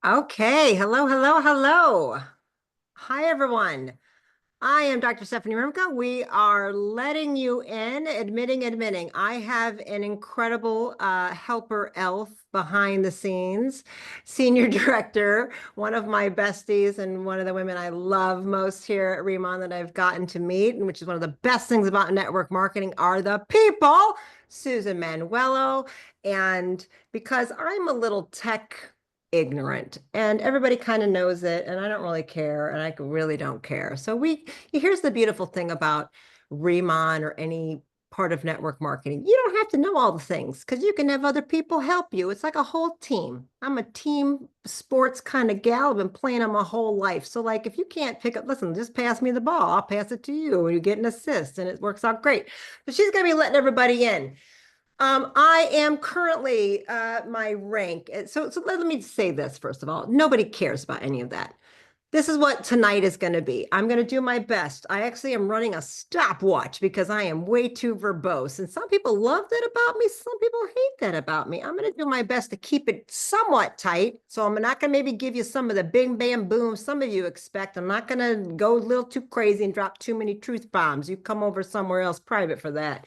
Okay, hello, hello, hello. Hi, everyone. I am Dr. Stephanie Rimka. We are letting you in, admitting. I have an incredible helper elf behind the scenes, senior director, one of my besties, and one of the women I love most here at Riman that I've gotten to meet, and which is one of the best things about network marketing are the people, Susan Manuelo. And because I'm a little tech ignorant and everybody kind of knows it and I don't really care and I really don't care. So here's the beautiful thing about Riman or any part of network marketing. You don't have to know all the things because you can have other people help you. It's like a whole team. I'm a team sports kind of gal. I've been playing them my whole life. So like if you can't pick up, listen, just pass me the ball. I'll pass it to you and you get an assist and it works out great. So she's going to be letting everybody in. I am currently my rank. So let me say this first of all. Nobody cares about any of that. This is what tonight is going to be. I'm going to do my best. I actually am running a stopwatch because I am way too verbose. And some people love that about me. Some people hate that about me. I'm going to do my best to keep it somewhat tight. So I'm not going to maybe give you some of the bing, bam, boom some of you expect. I'm not going to go a little too crazy and drop too many truth bombs. You come over somewhere else private for that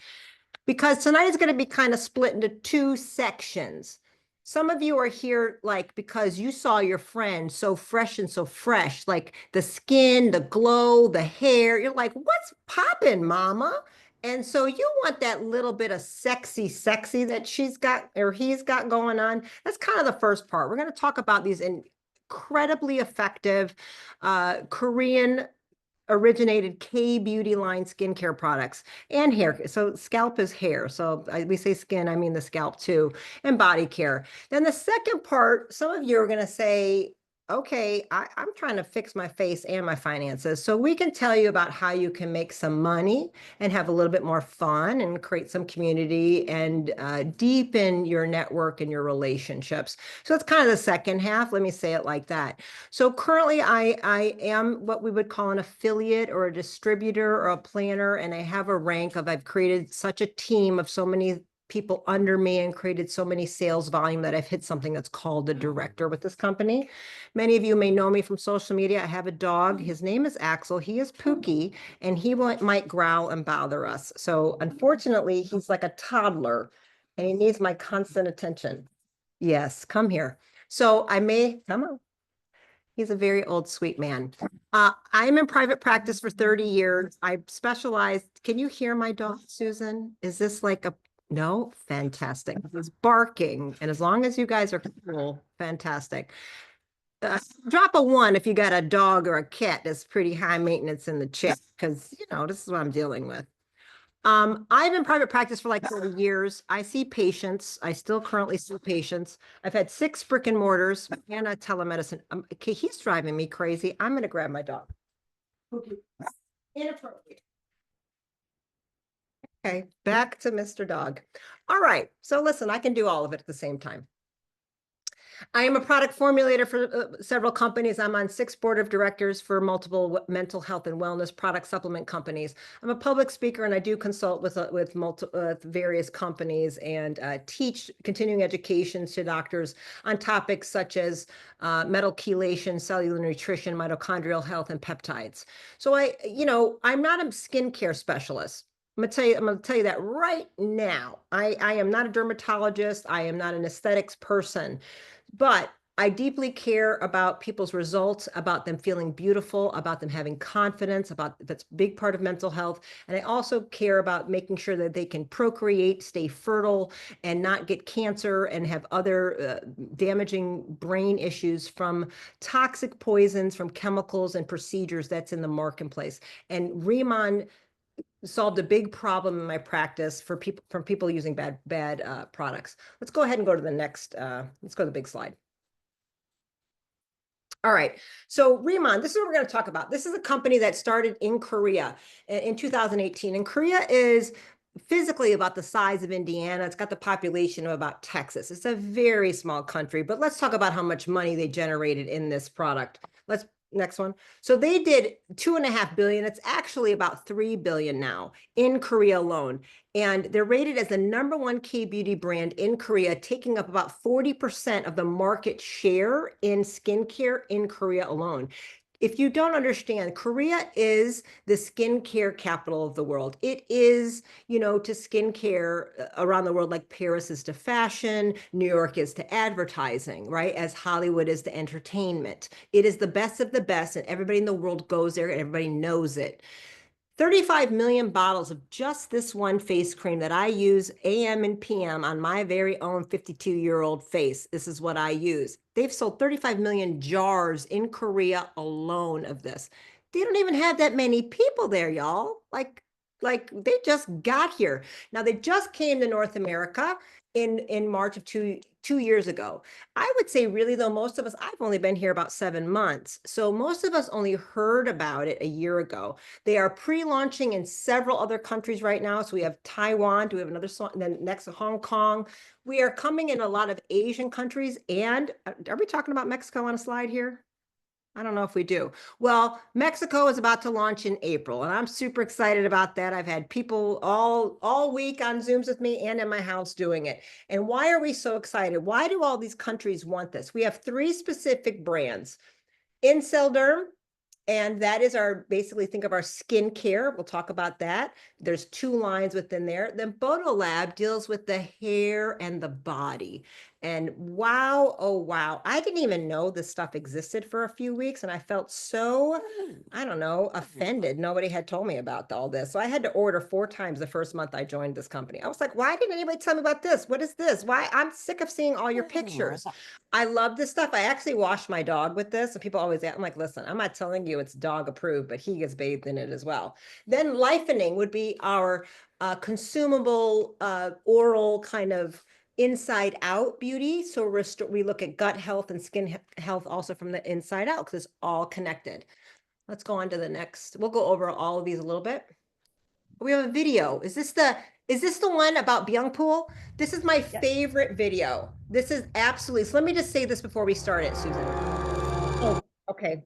because tonight is going to be kind of split into two sections. Some of you are here like because you saw your friend so fresh and so fresh, like the skin, the glow, the hair. You're like, what's popping, mama? And so you want that little bit of sexy that she's got or he's got going on. That's kind of the first part. We're going to talk about these incredibly effective Korean originated K beauty line skincare products and hair. So scalp is hair. So we say skin, I mean the scalp too, and body care. Then the second part, some of you are going to say, okay, I'm trying to fix my face and my finances. So we can tell you about how you can make some money and have a little bit more fun and create some community and deepen your network and your relationships. So it's kind of the second half. Let me say it like that. So currently I am what we would call an affiliate or a distributor or a planner, and I have a rank of I've created such a team of so many people under me and created so many sales volume that I've hit something that's called a director with this company. Many of you may know me from social media. I have a dog. His name is Axel. He is Pookie, and he might growl and bother us. So unfortunately, he's like a toddler, and he needs my constant attention. Yes, come here. So I may come on. He's a very old, sweet man. I'm in private practice for 30 years. I specialized. Can you hear my dog, Susan? Is this like a no? Fantastic. He's barking. And as long as you guys are cool, fantastic. Drop a one if you got a dog or a cat that's pretty high maintenance in the chat, because this is what I'm dealing with. I've been private practice for like 30 years. I see patients. I still currently see patients. I've had 6 brick and mortars and a telemedicine. Okay, he's driving me crazy. I'm going to grab my dog. Okay. Inappropriate. Okay, back to Mr. Dog. All right. So listen, I can do all of it at the same time. I am a product formulator for several companies. I'm on 6 board of directors for multiple mental health and wellness product supplement companies. I'm a public speaker and I do consult with various companies and teach continuing education to doctors on topics such as metal chelation, cellular nutrition, mitochondrial health, and peptides. So I'm not a skincare specialist. I'm gonna tell you that right now. I am not a dermatologist. I am not an aesthetics person. But I deeply care about people's results, about them feeling beautiful, about them having confidence, about that's a big part of mental health. And I also care about making sure that they can procreate, stay fertile, and not get cancer and have other damaging brain issues from toxic poisons, from chemicals and procedures that's in the marketplace. And Riman solved a big problem in my practice for people using bad products. Let's go ahead and go to the next. Let's go to the big slide. All right. So Riman, this is what we're going to talk about. This is a company that started in Korea in 2018. And Korea is physically about the size of Indiana. It's got the population of about Texas. It's a very small country, but let's talk about how much money they generated in this product. Next one. So they did 2.5 billion. It's actually about 3 billion now in Korea alone. And they're rated as the #1 K-beauty brand in Korea, taking up about 40% of the market share in skincare in Korea alone. If you don't understand, Korea is the skincare capital of the world. It is, to skincare around the world, like Paris is to fashion, New York is to advertising, right? As Hollywood is to entertainment. It is the best of the best, and everybody in the world goes there and everybody knows it. 35 million bottles of just this one face cream that I use AM and PM on my very own 52-year-old face. This is what I use. They've sold 35 million jars in Korea alone of this. They don't even have that many people there, y'all. Like they just got here. Now they just came to North America in March of two years ago. I would say really though, most of us, I've only been here about 7 months. So most of us only heard about it a year ago. They are pre-launching in several other countries right now. So we have Taiwan, do we have another song? Then next Hong Kong. We are coming in a lot of Asian countries. And are we talking about Mexico on a slide here? I don't know if we do. Well, Mexico is about to launch in April, and I'm super excited about that. I've had people all week on Zooms with me and in my house doing it. And why are we so excited? Why do all these countries want this? We have 3 specific brands. Inselderm, and that is basically think of our skincare. We'll talk about that. There's 2 lines within there. Then Lab deals with the hair and the body. And wow, oh wow, I didn't even know this stuff existed for a few weeks, and I felt so, I don't know, offended. Nobody had told me about all this. So I had to order 4 times the first month I joined this company. I was like, why didn't anybody tell me about this? What is this? Why? I'm sick of seeing all your pictures. I love this stuff. I actually washed my dog with this. And people always ask, I'm like, listen, I'm not telling you it's dog approved, but he gets bathed in it as well. Then Lifening would be our consumable oral kind of inside out beauty. So we look at gut health and skin health also from the inside out, because it's all connected. Let's go on to the next. We'll go over all of these a little bit. We have a video. Is this the one about Byungpool? This is my favorite video. This is absolutely, so let me just say this before we start it, Susan. Oh, okay.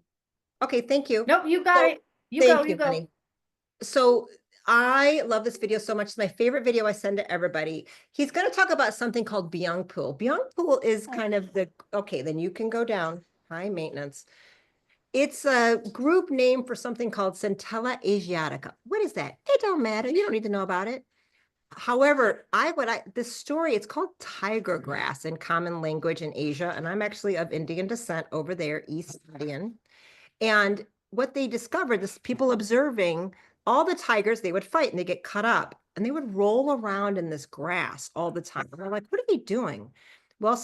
Okay, thank you. Nope, you got it. You go. Honey. So I love this video so much. It's my favorite video I send to everybody. He's going to talk about something called Byungpool. Byungpool is kind of okay, then you can go down, high maintenance. It's a group name for something called Centella asiatica. What is that? It don't matter. You don't need to know about it. However, this story, it's called tiger grass in common language in Asia. And I'm actually of Indian descent over there, East Indian. And what they discovered, this people observing all the tigers, they would fight and they get cut up and they would roll around in this grass all the time. And they're like, what are they doing? Well,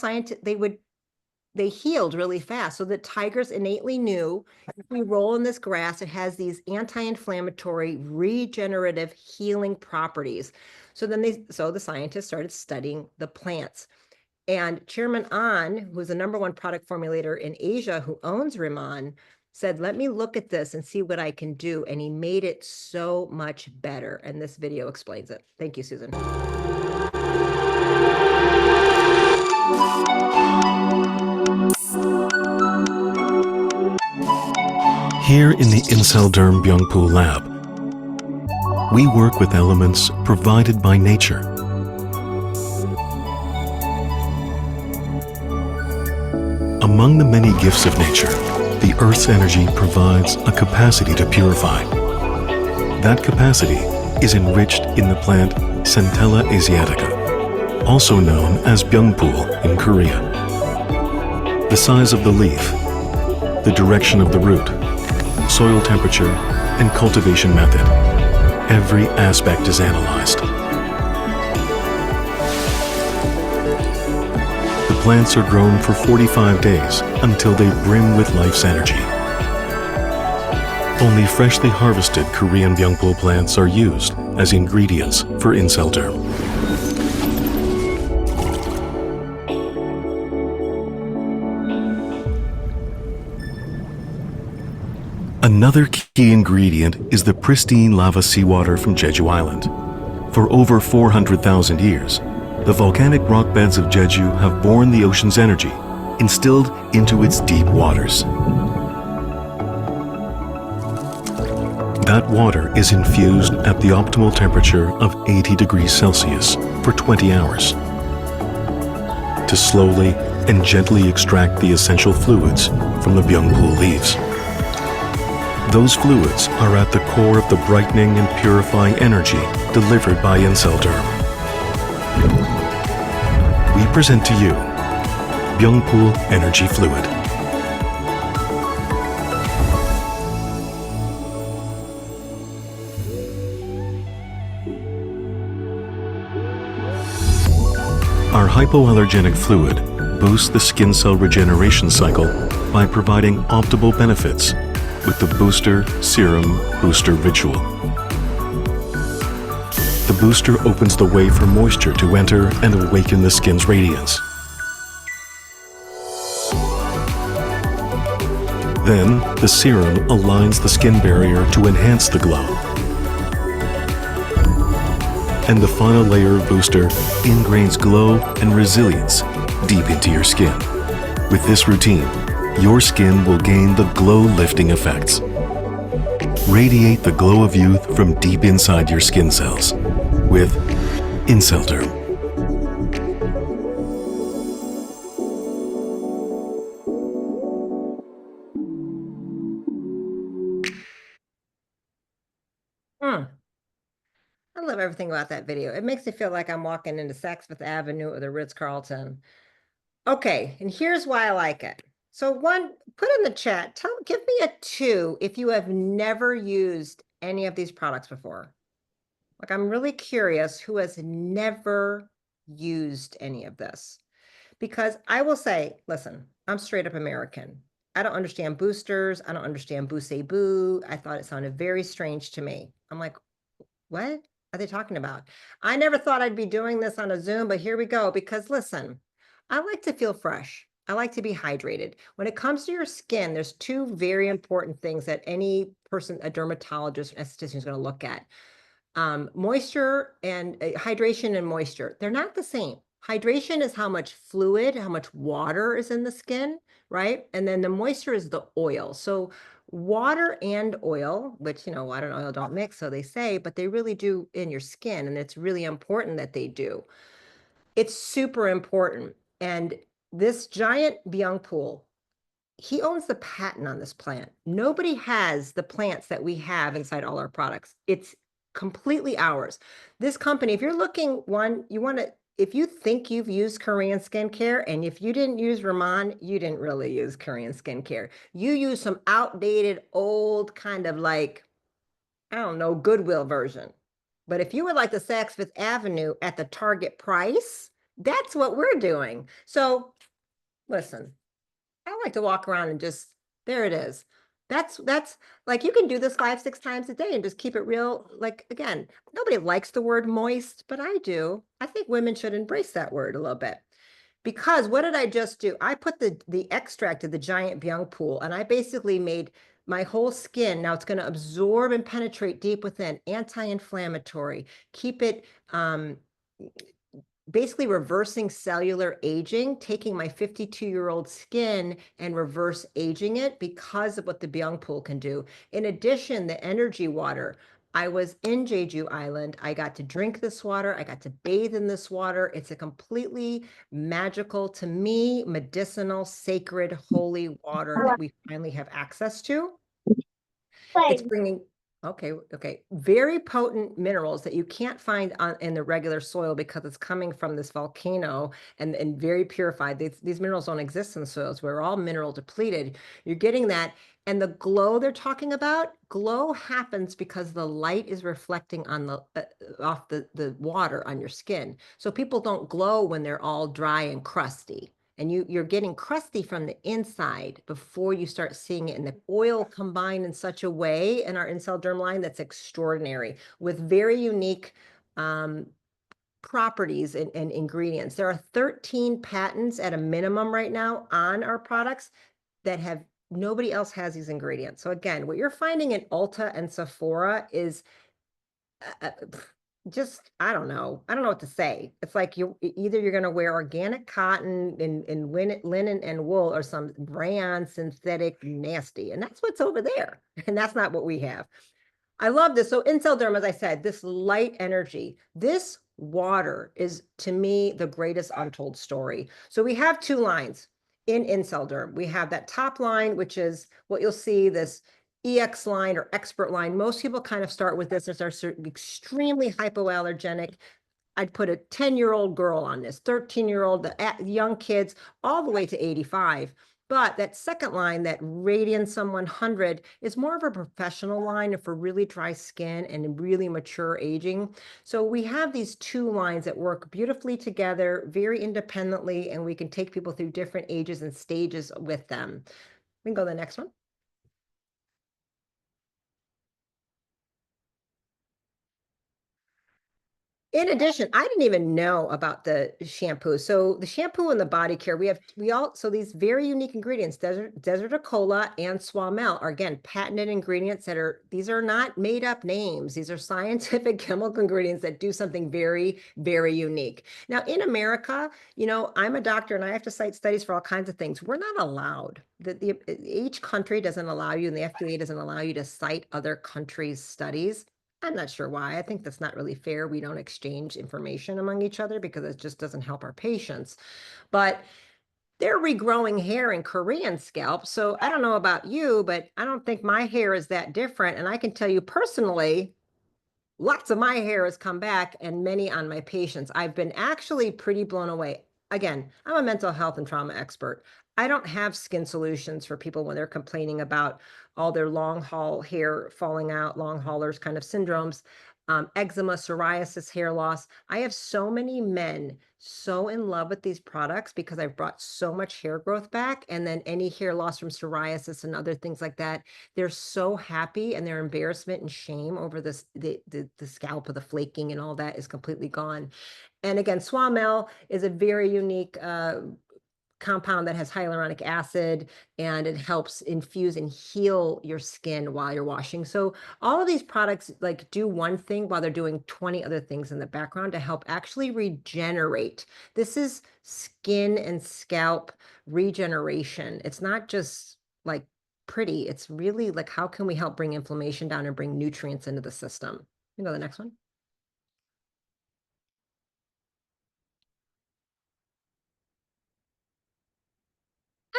they healed really fast. So the tigers innately knew if we roll in this grass, it has these anti-inflammatory, regenerative, healing properties. So then the scientists started studying the plants. And Chairman An, who's the #1 product formulator in Asia, who owns Riman, said, let me look at this and see what I can do. And he made it so much better. And this video explains it. Thank you, Susan. Here in the Inselderm Byungpool lab, we work with elements provided by nature. Among the many gifts of nature, the Earth's energy provides a capacity to purify. That capacity is enriched in the plant Centella asiatica, also known as Byungpool in Korea. The size of the leaf, the direction of the root, soil temperature, and cultivation method. Every aspect is analyzed. The plants are grown for 45 days until they brim with life's energy. Only freshly harvested Korean Byungpool plants are used as ingredients for Inselderm. Another key ingredient is the pristine lava seawater from Jeju Island. For over 400,000 years, the volcanic rock beds of Jeju have borne the ocean's energy, instilled into its deep waters. That water is infused at the optimal temperature of 80 degrees Celsius for 20 hours to slowly and gently extract the essential fluids from the byungpool leaves. Those fluids are at the core of the brightening and purifying energy delivered by Inselderm. We present to you Byungpool Energy Fluid. Our hypoallergenic fluid boosts the skin cell regeneration cycle by providing optimal benefits with the Booster Serum Booster Ritual. The booster opens the way for moisture to enter and awaken the skin's radiance. Then, the serum aligns the skin barrier to enhance the glow. And the final layer of booster ingrains glow and resilience deep into your skin. With this routine, your skin will gain the glow-lifting effects. Radiate the glow of youth from deep inside your skin cells with Inselderm. I love everything about that video. It makes me feel like I'm walking into Saks Fifth Avenue or the Ritz-Carlton. Okay, and here's why I like it. So one, put in the chat, give me a 2 if you have never used any of these products before. Like, I'm really curious who has never used any of this. Because I will say, listen, I'm straight up American. I don't understand boosters. I don't understand boo-say-boo. I thought it sounded very strange to me. I'm like, what are they talking about? I never thought I'd be doing this on a Zoom, but here we go. Because listen, I like to feel fresh. I like to be hydrated. When it comes to your skin, there's 2 very important things that any person, a dermatologist, esthetician is going to look at. Moisture and hydration and moisture. They're not the same. Hydration is how much fluid, how much water is in the skin, right? And then the moisture is the oil. So water and oil, which, water and oil don't mix, so they say, but they really do in your skin. And it's really important that they do. It's super important. And this giant Byungpool, he owns the patent on this plant. Nobody has the plants that we have inside all our products. It's completely ours. This company, if you're looking if you think you've used Korean skincare, and if you didn't use Riman, you didn't really use Korean skincare. You use some outdated, old kind of like, I don't know, Goodwill version. But if you would like the Saks Fifth Avenue at the Target price, that's what we're doing. So listen, I like to walk around and just, there it is. That's like, you can do this 5, 6 times a day and just keep it real. Like, again, nobody likes the word moist, but I do. I think women should embrace that word a little bit. Because what did I just do? I put the extract of the giant Byungpool, and I basically made my whole skin. Now it's going to absorb and penetrate deep within, anti-inflammatory, keep it basically reversing cellular aging, taking my 52-year-old skin and reverse aging it because of what the Byungpool can do. In addition, the energy water. I was in Jeju Island. I got to drink this water. I got to bathe in this water. It's a completely magical, to me, medicinal, sacred, holy water that we finally have access to. It's bringing, okay, very potent minerals that you can't find in the regular soil because it's coming from this volcano and very purified. These minerals don't exist in the soils. We're all mineral depleted. You're getting that. And the glow they're talking about, glow happens because the light is reflecting on off the water on your skin. So people don't glow when they're all dry and crusty. And you're getting crusty from the inside before you start seeing it. And the oil combined in such a way in our Inselderm line that's extraordinary, with very unique properties and ingredients. There are 13 patents at a minimum right now on our products that have, nobody else has these ingredients. So again, what you're finding in Ulta and Sephora is just, I don't know what to say. It's like either you're going to wear organic cotton and linen and wool, or some brand synthetic nasty, and that's what's over there. And that's not what we have. I love this. So Incel Derm, as I said, this light energy, this water is to me the greatest untold story. So we have two lines in Incel Derm. We have that top line, which is what you'll see, this EX line or expert line. Most people kind of start with this as our extremely hypoallergenic. I'd put a 10-year-old girl on this, 13-year-old, the young kids, all the way to 85. But that second line, that Radiance 100, is more of a professional line for really dry skin and really mature aging. So we have these two lines that work beautifully together, very independently, and we can take people through different ages and stages with them. We can go to the next one. In addition, I didn't even know about the shampoo. So the shampoo and the body care, so these very unique ingredients, Desert Cola and Swamel are again patented ingredients these are not made up names. These are scientific chemical ingredients that do something very, very unique. Now in America, I'm a doctor and I have to cite studies for all kinds of things. We're not allowed. Each country doesn't allow you, and the FDA doesn't allow you to cite other countries' studies. I'm not sure why. I think that's not really fair. We don't exchange information among each other because it just doesn't help our patients. But they're regrowing hair in Korean scalp. So I don't know about you, but I don't think my hair is that different. And I can tell you personally, lots of my hair has come back and many on my patients. I've been actually pretty blown away. Again, I'm a mental health and trauma expert. I don't have skin solutions for people when they're complaining about all their long haul hair falling out, long haulers kind of syndromes, eczema, psoriasis, hair loss. I have so many men so in love with these products because I've brought so much hair growth back, and then any hair loss from psoriasis and other things like that. They're so happy, and their embarrassment and shame over the scalp of the flaking and all that is completely gone. And again, Swamel is a very unique compound that has hyaluronic acid, and it helps infuse and heal your skin while you're washing. So all of these products like do one thing while they're doing 20 other things in the background to help actually regenerate. This is skin and scalp regeneration. It's not just like pretty. It's really like, how can we help bring inflammation down and bring nutrients into the system? You go to the next one.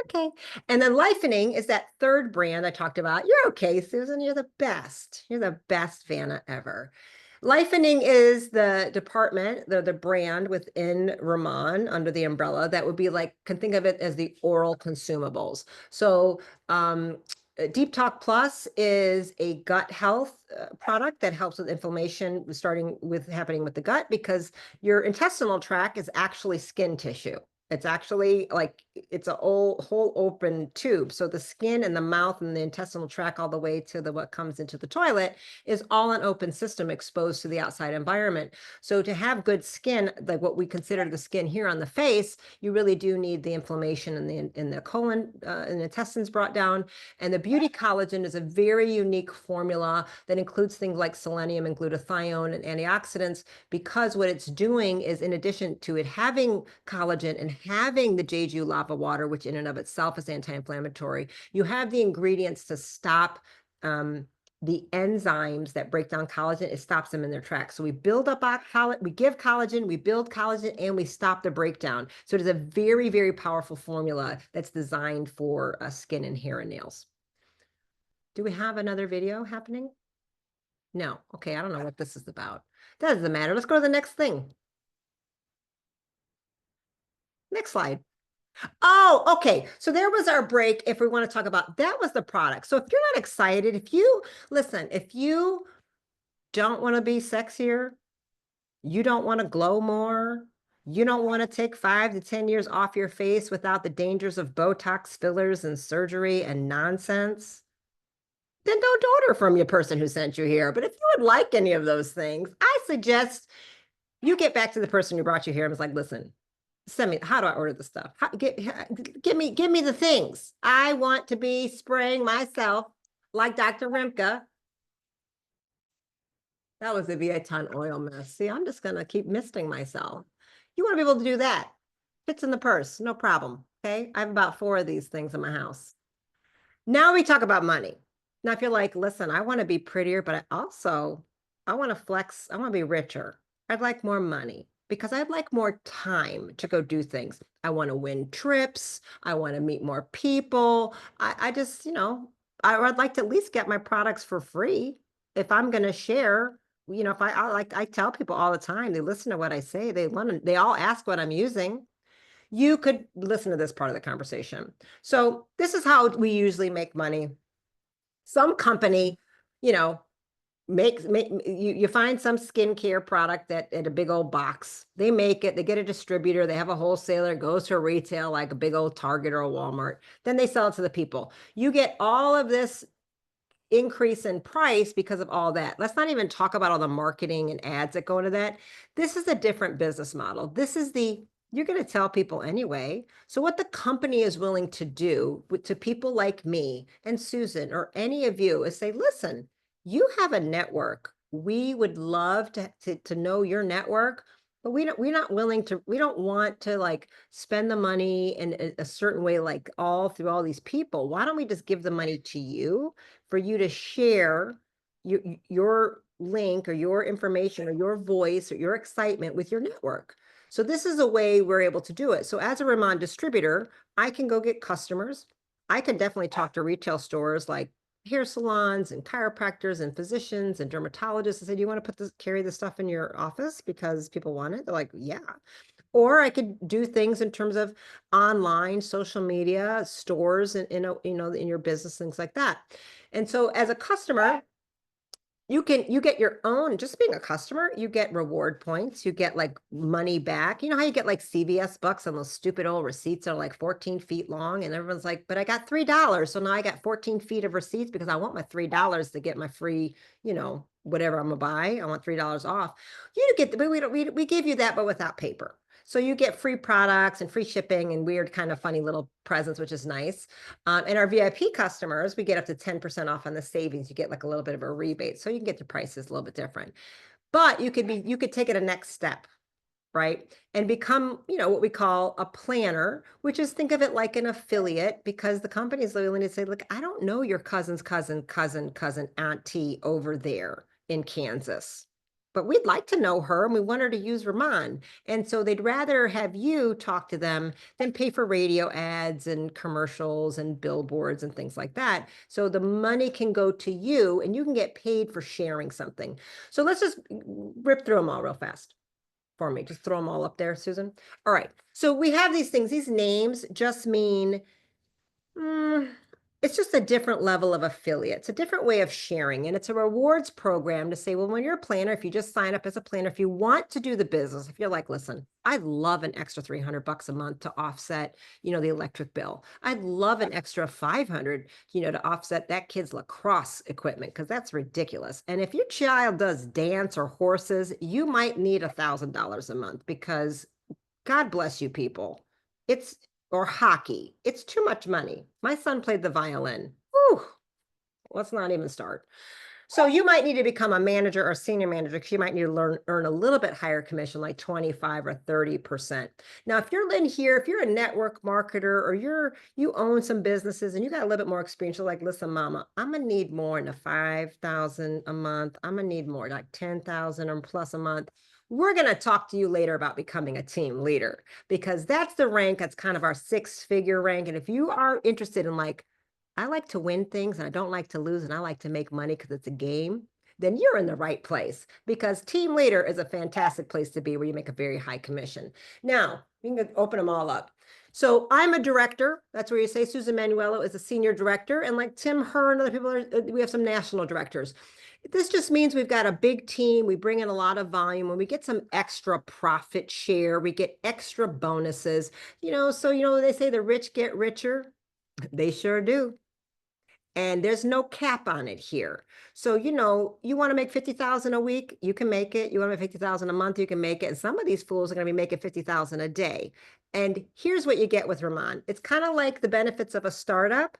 Okay. And then Lifening is that third brand I talked about. You're okay, Susan. You're the best. You're the best Vanna ever. Lifening is the department, the brand within Riman under the umbrella that would be like, can think of it as the oral consumables. So Deep Talk Plus is a gut health product that helps with inflammation starting with happening with the gut, because your intestinal tract is actually skin tissue. It's actually like, it's a whole open tube. So the skin and the mouth and the intestinal tract all the way to what comes into the toilet is all an open system exposed to the outside environment. So to have good skin, like what we consider the skin here on the face, you really do need the inflammation in the colon and the intestines brought down. And the Beauty Collagen is a very unique formula that includes things like selenium and glutathione and antioxidants, because what it's doing is, in addition to it having collagen and having the Jeju lava water, which in and of itself is anti-inflammatory, you have the ingredients to stop the enzymes that break down collagen. It stops them in their tracks. So we build up our collagen, we give collagen, we build collagen, and we stop the breakdown. So it is a very, very powerful formula that's designed for skin and hair and nails. Do we have another video happening? No. Okay, I don't know what this is about. That doesn't matter. Let's go to the next thing. Next slide. Oh, okay. So there was our break. If we want to talk about, that was the product. So if you're not excited, if you don't want to be sexier, you don't want to glow more, you don't want to take 5 to 10 years off your face without the dangers of Botox, fillers, and surgery and nonsense, then don't order from your person who sent you here. But if you would like any of those things, I suggest you get back to the person who brought you here and was like, listen, send me, how do I order the stuff? Give me the things. I want to be spraying myself like Dr. Rimka. That was a Viaton oil mist. See, I'm just going to keep misting myself. You want to be able to do that. Fits in the purse, no problem. Okay. I have about 4 of these things in my house. Now we talk about money. Now, if you're like, listen, I want to be prettier, but I want to flex, I want to be richer. I'd like more money because I'd like more time to go do things. I want to win trips. I want to meet more people. I just, I'd like to at least get my products for free if I'm going to share. If I tell people all the time, they listen to what I say. They all ask what I'm using. You could listen to this part of the conversation. So this is how we usually make money. Some company, you know, make you find some skincare product that in a big old box. They make it, they get a distributor, they have a wholesaler, goes to a retail like a big old Target or a Walmart. Then they sell it to the people. You get all of this increase in price because of all that. Let's not even talk about all the marketing and ads that go into that. This is a different business model. You're going to tell people anyway. So what the company is willing to do to people like me and Susan or any of you is say, listen, you have a network. We would love to know your network, but we don't want to like spend the money in a certain way, like all through all these people. Why don't we just give the money to you for you to share your link or your information or your voice or your excitement with your network? So this is a way we're able to do it. So as a Riman distributor, I can go get customers. I can definitely talk to retail stores like hair salons and chiropractors and physicians and dermatologists and say, do you want to carry this stuff in your office because people want it? They're like, yeah. Or I could do things in terms of online, social media, stores, and in your business, things like that. And so as a customer, you get your own, just being a customer, you get reward points, you get like money back. You know how you get like CVS bucks on those stupid old receipts that are like 14 feet long, and everyone's like, but I got $3. So now I got 14 feet of receipts because I want my $3 to get my free, whatever I'm gonna buy. I want $3 off. You get, but we give you that, but without paper. So you get free products and free shipping and weird kind of funny little presents, which is nice. And our VIP customers, we get up to 10% off on the savings. You get like a little bit of a rebate. So you can get the prices a little bit different. But you could take it a next step, right? And become, what we call a planner, which is think of it like an affiliate because the company is willing to say, look, I don't know your cousin's cousin, auntie over there in Kansas. But we'd like to know her and we want her to use Riman. And so they'd rather have you talk to them than pay for radio ads and commercials and billboards and things like that. So the money can go to you and you can get paid for sharing something. So let's just rip through them all real fast for me. Just throw them all up there, Susan. All right. So we have these things. These names just mean it's just a different level of affiliate. It's a different way of sharing. And it's a rewards program to say, well, when you're a planner, if you just sign up as a planner, if you want to do the business, if you're like, listen, I'd love an extra 300 bucks a month to offset, the electric bill. I'd love an extra 500, to offset that kid's lacrosse equipment, because that's ridiculous. And if your child does dance or horses, you might need $1,000 a month because God bless you people. Or hockey. It's too much money. My son played the violin. Whew, let's not even start. So you might need to become a manager or senior manager because you might need to earn a little bit higher commission, like 25 or 30%. Now, if you're in here, if you're a network marketer or you own some businesses and you got a little bit more experience, you're like, listen, mama, I'm gonna need more than 5,000 a month. I'm gonna need more, like 10,000 or plus a month. We're going to talk to you later about becoming a team leader because that's the rank. That's kind of our 6-figure rank. And if you are interested in like, I like to win things and I don't like to lose and I like to make money because it's a game, then you're in the right place because team leader is a fantastic place to be where you make a very high commission. Now, we can open them all up. So I'm a director. That's where you say Susan Manuello is a senior director. And like Tim Her and other people, we have some national directors. This just means we've got a big team. We bring in a lot of volume. When we get some extra profit share, we get extra bonuses, so they say the rich get richer. They sure do. And there's no cap on it here. So, you want to make 50,000 a week, you can make it. You want to make 50,000 a month, you can make it. And some of these fools are going to be making 50,000 a day. And here's what you get with Riman. It's kind of like the benefits of a startup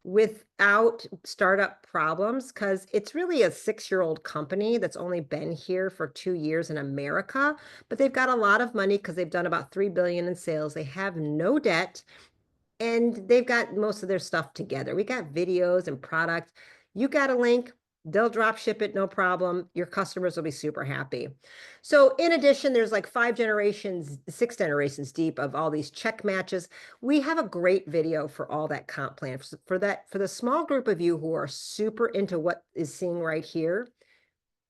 without startup problems, because it's really a 6-year-old company that's only been here for 2 years in America, but they've got a lot of money because they've done about 3 billion in sales. They have no debt and they've got most of their stuff together. We got videos and product. You got a link, they'll drop ship it, no problem. Your customers will be super happy. So in addition, there's like 5 generations, 6 generations deep of all these check matches. We have a great video for all that comp plan. For that, for the small group of you who are super into what is seeing right here,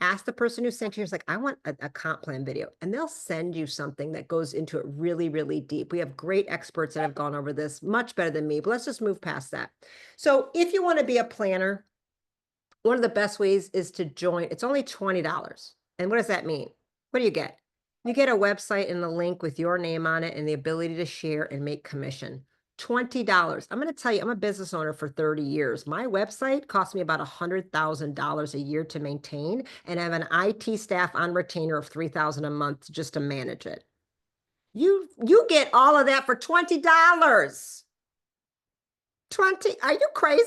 ask the person who sent you, it's like, I want a comp plan video, and they'll send you something that goes into it really, really deep. We have great experts that have gone over this much better than me, but let's just move past that. So if you want to be a planner, one of the best ways is to join. It's only $20. And what does that mean? What do you get? You get a website and a link with your name on it and the ability to share and make commission. $20. I'm going to tell you, I'm a business owner for 30 years. My website cost me about $100,000 a year to maintain, and I have an IT staff on retainer of $3,000 a month just to manage it. You get all of that for $20. 20, are you crazy?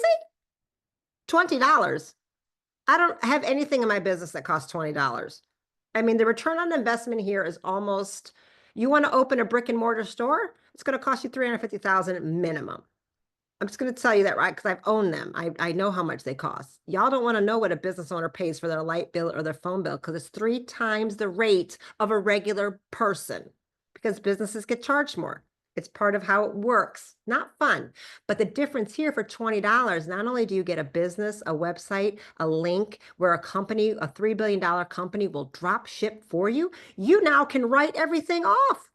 $20. I don't have anything in my business that costs $20. I mean, the return on investment here is almost, you want to open a brick and mortar store, it's going to cost you $350,000 minimum. I'm just going to tell you that, right? Because I've owned them. I know how much they cost. Y'all don't want to know what a business owner pays for their light bill or their phone bill, because it's 3 times the rate of a regular person, because businesses get charged more. It's part of how it works. Not fun. But the difference here, for $20, not only do you get a business, a website, a link where a company, a $3 billion company will drop ship for you, you now can write everything off.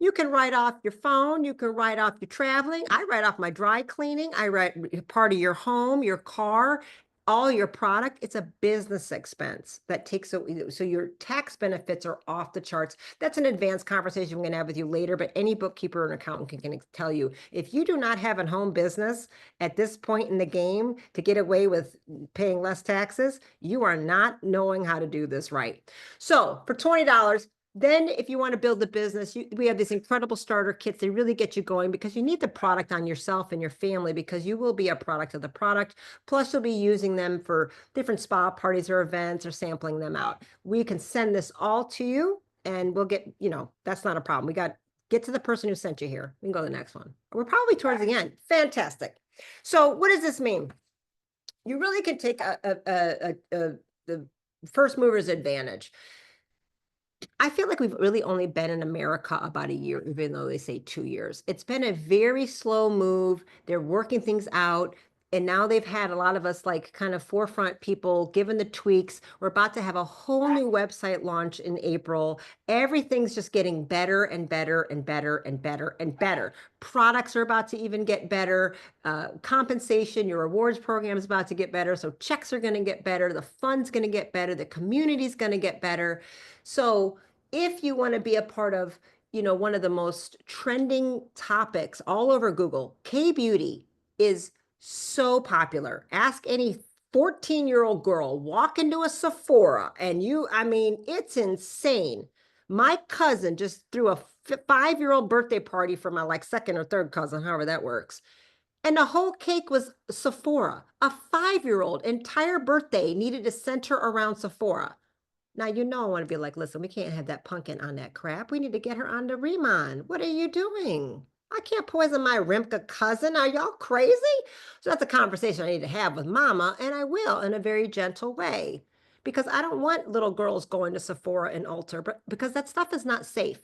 You can write off your phone. You can write off your traveling. I write off my dry cleaning. I write part of your home, your car, all your product. It's a business expense that takes, so your tax benefits are off the charts. That's an advanced conversation we're going to have with you later, but any bookkeeper and accountant can tell you, if you do not have a home business at this point in the game to get away with paying less taxes, you are not knowing how to do this right. So for $20, then if you want to build the business, we have these incredible starter kits. They really get you going, because you need the product on yourself and your family, because you will be a product of the product. Plus, you'll be using them for different spa parties or events, or sampling them out. We can send this all to you, and we'll get, that's not a problem. Get to the person who sent you here. We can go to the next one. We're probably towards the end. Fantastic. So what does this mean? You really can take the first mover's advantage. I feel like we've really only been in America about a year, even though they say 2 years. It's been a very slow move. They're working things out. And now they've had a lot of us, like, kind of forefront people given the tweaks. We're about to have a whole new website launch in April. Everything's just getting better and better and better and better and better. Products are about to even get better. Compensation, your rewards program is about to get better. So checks are going to get better. The fund's going to get better. The community's going to get better. So if you want to be a part of, one of the most trending topics all over Google, K-beauty is so popular. Ask any 14-year-old girl, walk into a Sephora, and it's insane. My cousin just threw a 5-year-old birthday party for my second or third cousin, however that works. And the whole cake was Sephora. A 5-year-old entire birthday needed to center around Sephora. Now, I want to be like, listen, we can't have that pumpkin on that crap. We need to get her on the Riman. What are you doing? I can't poison my Rimka cousin. Are y'all crazy? So that's a conversation I need to have with mama, and I will, in a very gentle way, because I don't want little girls going to Sephora and Ulta, but because that stuff is not safe.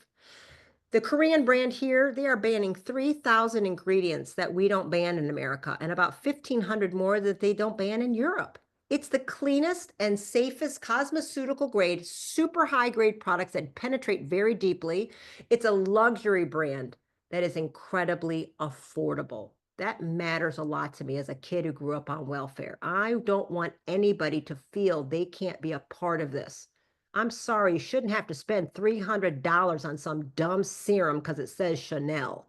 The Korean brand here, they are banning 3,000 ingredients that we don't ban in America, and about 1,500 more that they don't ban in Europe. It's the cleanest and safest cosmeceutical grade, super high grade products that penetrate very deeply. It's a luxury brand that is incredibly affordable. That matters a lot to me as a kid who grew up on welfare. I don't want anybody to feel they can't be a part of this. I'm sorry, you shouldn't have to spend $300 on some dumb serum because it says Chanel.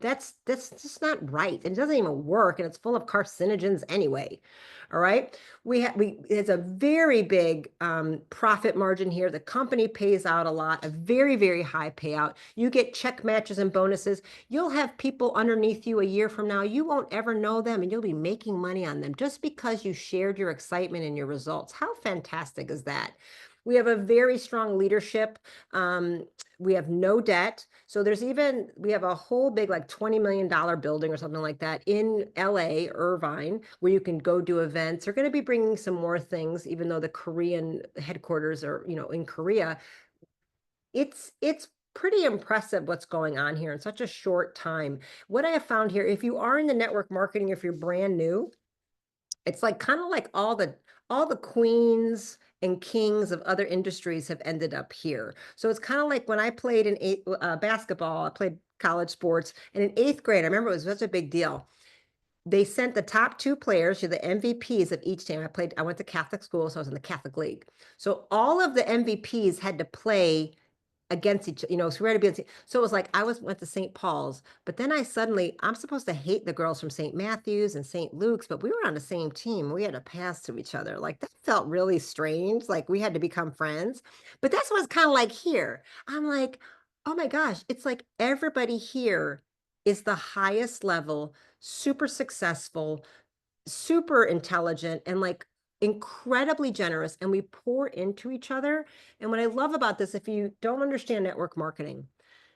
That's just not right. It doesn't even work, and it's full of carcinogens anyway. All right. It's a very big profit margin here. The company pays out a lot, a very, very high payout. You get check matches and bonuses. You'll have people underneath you a year from now. You won't ever know them, and you'll be making money on them just because you shared your excitement and your results. How fantastic is that? We have a very strong leadership. We have no debt. So we have a whole big like $20 million building or something like that in LA, Irvine, where you can go do events. They're going to be bringing some more things, even though the Korean headquarters are, in Korea. It's pretty impressive what's going on here in such a short time. What I have found here, if you are in the network marketing, if you're brand new, it's like kind of like all the queens and kings of other industries have ended up here. So it's kind of like when I played basketball, I played college sports, and in 8th grade, I remember it was such a big deal. They sent the top 2 players, you're the MVPs of each team. I went to Catholic school, so I was in the Catholic League. So all of the MVPs had to play against each, so we had to be, so it was like went to St. Paul's, but then I'm supposed to hate the girls from St. Matthew's and St. Luke's, but we were on the same team. We had to pass to each other. Like that felt really strange. Like we had to become friends. But that's what it's kind of like here. I'm like, oh my gosh, it's like everybody here is the highest level, super successful, super intelligent, and like incredibly generous, and we pour into each other. And what I love about this, if you don't understand network marketing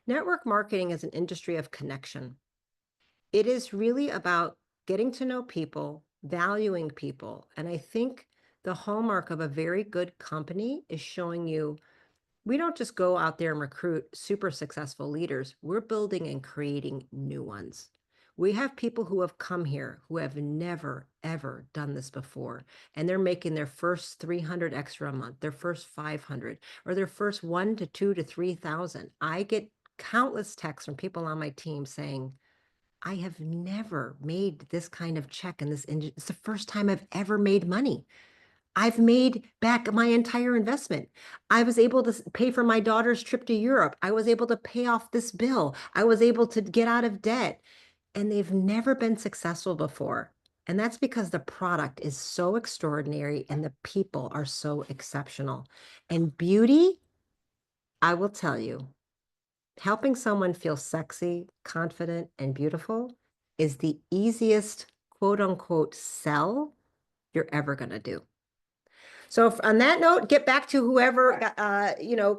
is an industry of connection. It is really about getting to know people, valuing people. And I think the hallmark of a very good company is showing you we don't just go out there and recruit super successful leaders. We're building and creating new ones. We have people who have come here who have never, ever done this before. And they're making their first 300 extra a month, their first 500, or their first 1 to 2 to 3,000. I get countless texts from people on my team saying, I have never made this kind of check in this industry. It's the first time I've ever made money. I've made back my entire investment. I was able to pay for my daughter's trip to Europe. I was able to pay off this bill. I was able to get out of debt. And they've never been successful before. And that's because the product is so extraordinary and the people are so exceptional. And beauty, I will tell you, helping someone feel sexy, confident, and beautiful is the easiest quote unquote sell you're ever going to do. So on that note, get back to whoever,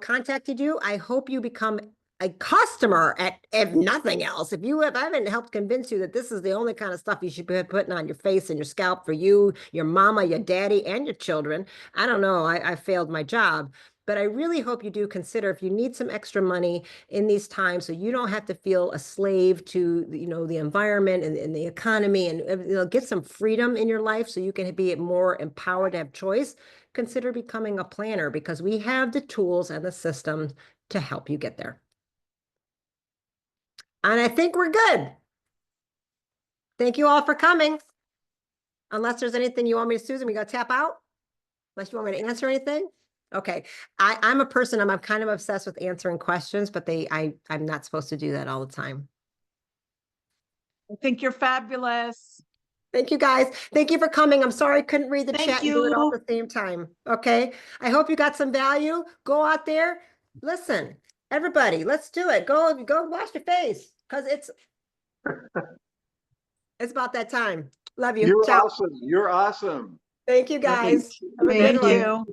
contacted you. I hope you become a customer if nothing else. If I haven't helped convince you that this is the only kind of stuff you should be putting on your face and your scalp for you, your mama, your daddy, and your children, I don't know. I failed my job. But I really hope you do consider if you need some extra money in these times so you don't have to feel a slave to, the environment and the economy, and get some freedom in your life so you can be more empowered to have choice. Consider becoming a planner because we have the tools and the systems to help you get there. And I think we're good. Thank you all for coming. Unless there's anything you want me to, Susan, we got to tap out? Unless you want me to answer anything? Okay. I'm a person, I'm kind of obsessed with answering questions, but I'm not supposed to do that all the time. I think you're fabulous. Thank you, guys. Thank you for coming. I'm sorry I couldn't read the Thank chat and do it all you. at the same time. Okay. I hope you got some value. Go out there. Listen, everybody, let's do it. Go wash your face because it's about that time. Love you. You're Ciao. awesome. You're awesome. Thank you, guys. Have a good Thank one. you.